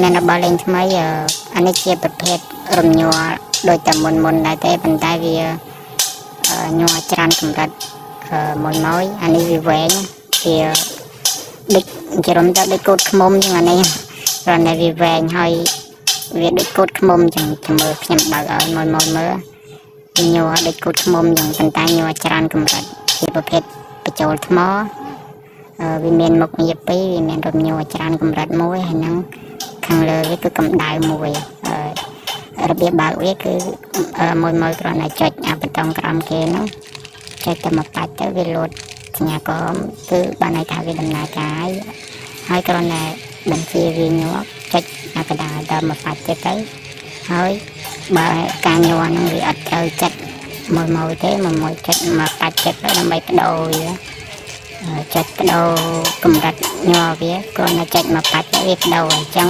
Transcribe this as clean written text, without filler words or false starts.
មានរបស់លេងថ្មីអានេះជាប្រភេទរំញ័រដូចតែមុនដែរទេប៉ុន្តែវាញ័រច្រើនកម្រិតមួយអានេះវាវែងវាដូចជារំទៅដូចកូតខ្មុំចឹងអានេះគ្រាន់តែវាវែងហើយវាដូចកូតខ្មុំចឹងមើលខ្ញុំបើកឲ្យមើលវាញ័រដូចកូតខ្មុំចឹងប៉ុន្តែញ័រច្រើនកម្រិតជាប្រភេទបញ្ចូលថ្មវាមានមុខងារពីរវាមានរំញ័រច្រើនកម្រិតមួយហើយនឹងខាងលើវាគឺកម្ដៅមួយរបៀបបើកវាគឺមួយគ្រាន់តែចុចអាប៊ូតុងក្រោមគេនោះចុចទៅមកបាច់ទៅវាលោតសញ្ញាកមគឺបានន័យថាវាដំណើរការហើយគ្រាន់តែបញ្ជាវាញ័រចុចអាកណ្ដាលដល់មកបាច់ទៅហើយបើការញ័រហ្នឹងវាអត់ត្រូវចិត្តមួយទេមួយចុចមកបាច់ចិត្តដើម្បីបដូរវាចុចបដូរកម្រិតញ័រវាគ្រាន់តែចុចមកបាច់វាបដូរអញ្ចឹង